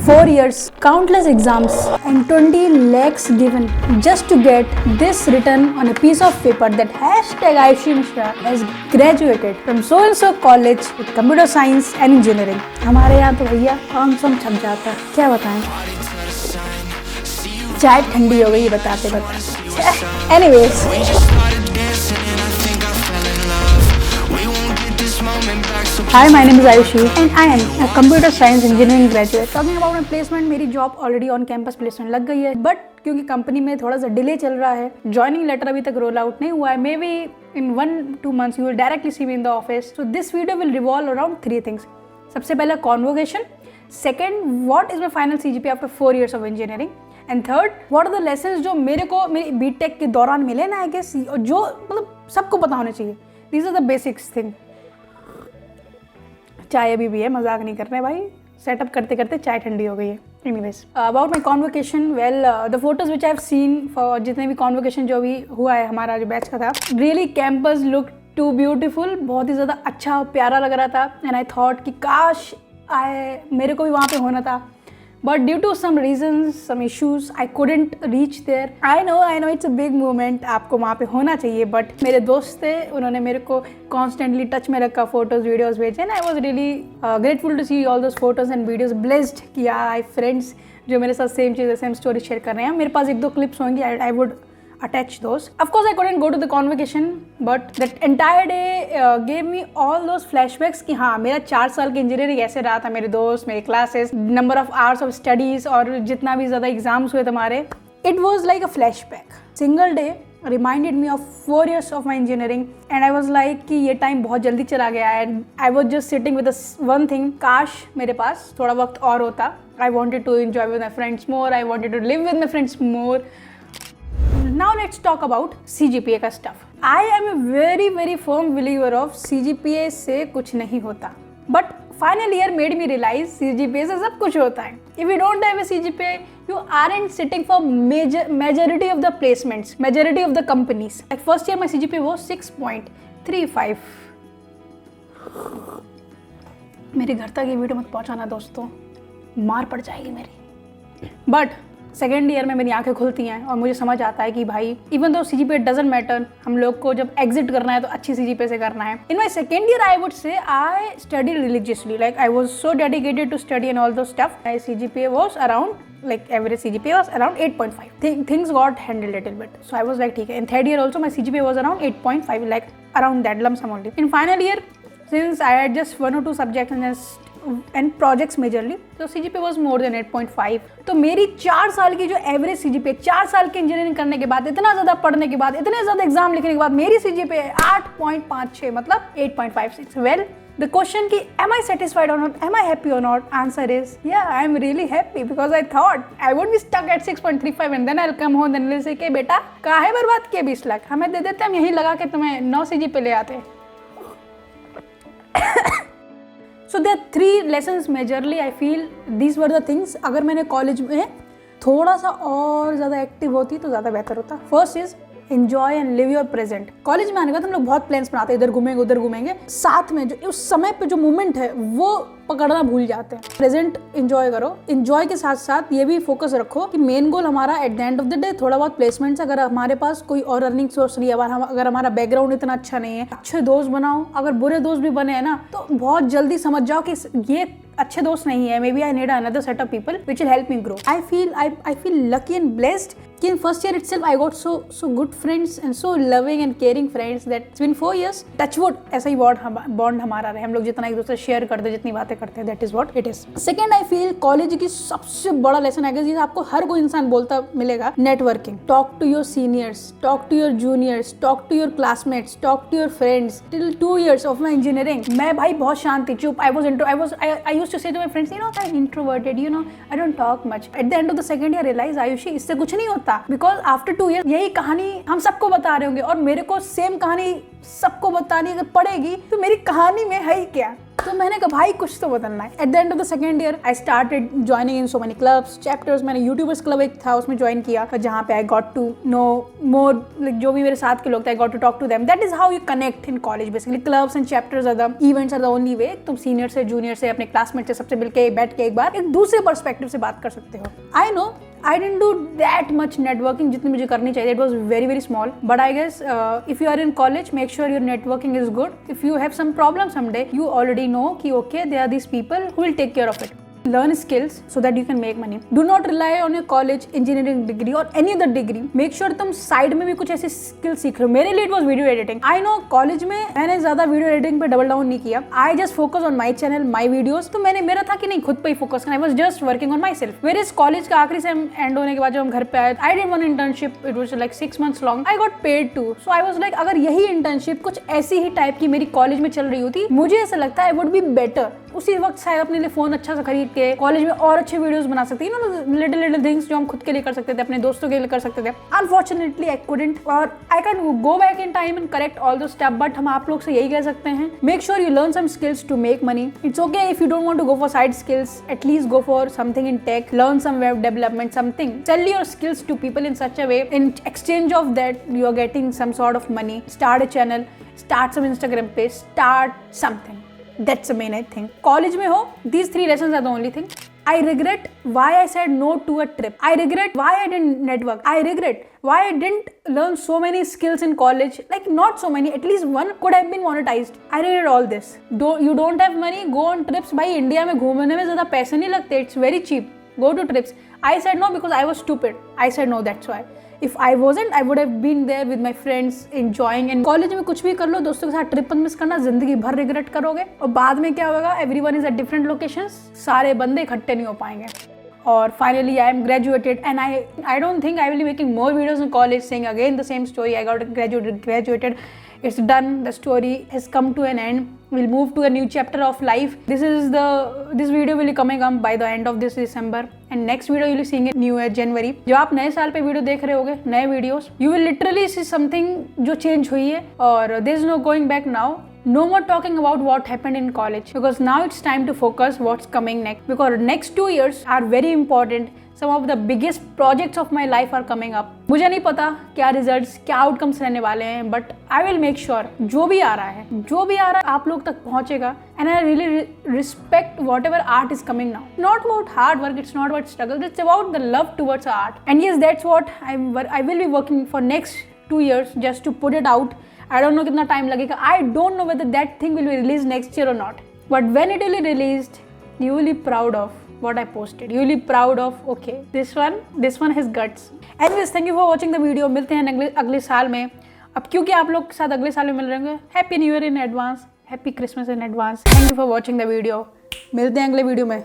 4 years, countless exams, and 20 lakhs given just to get this written on a piece of paper that hashtag Ayushi Mishra has graduated from so and so college with computer science and engineering. हमारे यहाँ तो भैया हम सब छप जाता है, क्या बताएं। चाय ठंडी हो गई बताते बताते। Anyways. Hi, my name is Ayushi and I am a computer science engineering graduate. Talking about my placement, मेरी job already on campus placement लग गई है, बट क्योंकि कंपनी में थोड़ा सा डिले चल रहा है, ज्वाइनिंग लेटर अभी तक रोल आउट नहीं हुआ है। May be in 1-2 months you will directly see me in the office. So this video will revolve around 3 things. सबसे पहला convocation, second what is my final CGPA after 4 years of engineering, and third what are the lessons जो मेरे को मेरी BTech के दौरान मिले ना, आई गेस जो मतलब सबको पता होने चाहिए। These are the basics thing. चाय अभी भी है, मजाक नहीं कर रहे भाई, सेटअप करते करते चाय ठंडी हो गई है। Anyways, about my convocation, well, the photos which I have seen for जितने भी convocation जो भी हुआ है हमारा जो बैच का था, really campus looked too beautiful, बहुत ही ज़्यादा अच्छा और प्यारा लग रहा था। and I thought कि काश मेरे को भी वहाँ पे होना था, but due to some reasons, some issues, I couldn't reach there. I know it's a big moment, आपको वहाँ पे होना चाहिए, but मेरे दोस्त थे, उन्होंने मेरे को constantly टच में रखा, फोटोज वीडियोस भेजे, and I was really grateful to see all those photos and videos, blessed कि आई फ्रेंड्स जो मेरे साथ सेम चीज़ें सेम स्टोरी शेयर कर रहे हैं। मेरे पास 1-2 क्लिप्स होंगी, I would attach those. Of course, I couldn't go to the convocation, but that entire day gave me all those flashbacks कि हाँ मेरा 4 साल की इंजीनियरिंग ऐसे रहा था, मेरे दोस्त, मेरे classes, number of hours of studies और जितना भी ज़्यादा एग्जाम्स हुए थे हमारे, it was like a flashback. Single day reminded me of 4 years of my engineering and I was like कि ये टाइम बहुत जल्दी चला गया है and I was just sitting with one thing, काश मेरे पास थोड़ा वक्त और होता। I wanted to enjoy with my friends more, I wanted to live with my friends more. Now let's talk about CGPA का stuff. I am a very firm believer of CGPA से कुछ नहीं होता, but final year made me realize CGPA से सब कुछ होता है। If you don't have a CGPA, you aren't sitting for majority of the placements, majority of the companies. Like first year my CGPA was 6.35. मेरे घर तक ये video मत पहुंचाना दोस्तों, मार पड़ जाएगी मेरी। But सेकेंड ईयर में मेरी आंखें खुलती हैं और मुझे समझ आता है कि भाई even though CGPA doesn't matter, हम लोग को जब एग्जिट करना है तो अच्छी CGPA से करना है। In my second year I would say I study religiously, like I was so dedicated to study and all those stuff. My CGPA was around like average CGPA was around 8.5. Things got handled a little bit, so I was like ठीक है। In third year also my CGPA was around 8.5, like around that lump sum only. In final year, since I had just 1 or 2 subjects and projects majorly, so CGPA was more than 8.5. तो मेरी 4 साल की जो average CGPA, 4 साल की engineering करने के बाद, इतना ज़्यादा पढ़ने के बाद, इतने ज़्यादा एग्जाम लिखने के बाद मेरी CGPA 8.56, मतलब 8.56. Well, the question कि am I satisfied or not, am I happy or not? Answer is yeah, I am really happy because I thought I would be stuck at 6.35 and then I'll come home and they'll say कि बेटा काहे बर्बाद किए 20 लाख, हमें दे देते, हम यही लगा के तुम्हें 9 CGPA ले आते। So there are 3 lessons majorly I feel these were the things, अगर मैंने कॉलेज में थोड़ा सा और ज़्यादा एक्टिव होती तो ज़्यादा बेहतर होता। First is enjoy and live your present. College में आने के बाद हम लोग बहुत प्लान्स बनाते हैं, इधर घूमेंगे उधर घूमेंगे, साथ में जो उस समय पे जो मोमेंट है वो पकड़ना भूल जाते हैं। प्रेजेंट एंजॉय करो, एंजॉय के साथ साथ ये भी फोकस रखो कि मेन गोल हमारा eight the end of the day थोड़ा बहुत प्लेसमेंट्स, अगर हमारे पास कोई और अर्निंग सोर्स नहीं है, अगर हमारा बैकग्राउंड इतना अच्छा नहीं है, अच्छे दोस्त बनाओ। अगर बुरे दोस्त भी बने हैं ना तो बहुत जल्दी समझ जाओ कि ये अच्छे दोस्त नहीं है, may be I need another set of people which will help me grow. I feel lucky and blessed कि in first year itself I got so good friends and so loving and caring friends that it's been 4 years. touch wood ऐसा ही bond हमारा रहे, हम लोग जितना एक दूसरे share करते, जितनी बातें करते हैं, that is what it is. Second, I feel college की सबसे बड़ा लेसन है कि आपको हर कोई इंसान बोलता मिलेगा, networking. Talk to your seniors, talk to your juniors, talk to your classmates, talk to your friends. Till 2 years of my engineering मैं भाई बहुत शांत थी, चुप। I used to say to my friends, you know, I'm introverted, you know, I don't talk much. At the end of the second year, realize Ayushi इससे कुछ नहीं होता, बिकॉज आफ्टर 2 years यही कहानी हम सबको बता रहे होंगे और मेरे को सेम कहानी सबको बतानी अगर पड़ेगी तो मेरी कहानी में है ही क्या। तो मैंने कहा भाई कुछ तो बदलना है। At the end of the second year I started joining in so many clubs, chapters. मैंने यूट्यूबर्स क्लब एक था उसमें ज्वाइन किया, जहाँ पे I got to know more, like जो भी मेरे साथ के लोग थे, I got to talk to them. That is how you connect in college basically. Clubs and chapters are the events are the only way तुम सीनियर से, junior से, अपने क्लासमेट से सबसे मिलके बैठ के एक बार एक दूसरे पर्सपेक्टिव से बात कर सकते हो। I know I didn't do that much networking जितनी मुझे करनी चाहिए. It was very very small. But I guess if you are in college, make sure your networking is good. If you have some problem someday, you already know कि okay, there are these people who will take care of it. Learn skills so that you can make money. Do not rely on your college engineering degree or any other degree. Make sure तुम side में भी कुछ ऐसे skill सीख रहे हो. मेरे लिए it was video editing. I know college में मैंने ज्यादा वीडियो एडिटिंग पे डबल डाउन नहीं किया. I just focus on my channel, my videos. तो मेरा था कि नहीं खुद पे ही फोकस करना. I was just working on myself. Whereas college का आखिरी सेम एंड होने के बाद जब हम घर पे आए, I did one internship. It was like 6 months long. I got paid too. So I was like अगर यही इंटर्नशिप कुछ ऐसी ही टाइप की मेरी कॉलेज में चल रही होती, मुझे ऐसा लगता है I would be better. उसी वक्त शायद अपने लिए फोन अच्छा सा खरीद के कॉलेज में और अच्छे वीडियोस बना सकती है, लिटिल थिंग्स जो हम खुद के लिए कर सकते थे, अपने दोस्तों के लिए कर सकते थे. अनफॉर्चुनेटली आई कुडंट, और I can go back in time and correct all those step. But हम आप लोग से यही कह सकते हैं, make sure you learn some skills to make money. It's okay if you don't want to go for side skills, at least go for something in tech, learn some web development, something. Sell your skills to people in such a way, in exchange of that you are getting some sort of money. Start a channel, start some Instagram page, start something. That's the main thing. College में हो, these 3 lessons are the only thing. I regret why I said no to a trip. I regret why I didn't network. I regret why I didn't learn so many skills in college. Like not so many, at least one could have been monetized. I regret all this. You don't have money, go on trips. भाई India में घूमने में ज़्यादा पैसे नहीं लगते. It's very cheap. Go to trips. I said no because I was stupid. I said no, that's why. If I wasn't, I would have been there with my friends, enjoying. And college में कुछ भी कर लो, दोस्तों के साथ trip miss करना, जिंदगी भर रिग्रेट करोगे. और बाद में क्या होगा, everyone is at different locations, सारे बंदे इकट्ठे नहीं हो पाएंगे. और finally I am graduated and I don't think I will be making more videos in college saying again the same story. I got graduated. It's done. The story has come to an end. We'll move to a new chapter of life. This video will be coming up by the end of this December, and next video you'll be seeing it new year January. जो आप नए साल पे video देख रहे होगे, नए videos, you will literally see something जो चेंज हुई है. और there is no going back now. No more talking about what happened in college, because now it's time to focus what's coming next, because next 2 years are very important. Some of the biggest projects of my life are coming up. मुझे नहीं पता क्या results, क्या outcomes रहने वाले हैं, but I will make sure जो भी आ रहा है आप लोग तक पहुंचेगा. And I really respect what ever art is coming now. Not about hard work, it's not about struggle, it's about the love towards art. And yes, that's what I will be working for next 2 years just to put it out. I don't know कितना time लगेगा. I don't know whether that thing will be released next year or not. But when it will be released, you will be proud of what I posted. You will be proud of, okay, this one has guts. Anyways, thank you for watching the video. मिलते हैं अगले साल में. अब क्योंकि आप लोग के साथ अगले साल में मिल रहे होंगे, happy new year in advance, happy Christmas in advance. Thank you for watching the video. मिलते हैं अगले वीडियो में.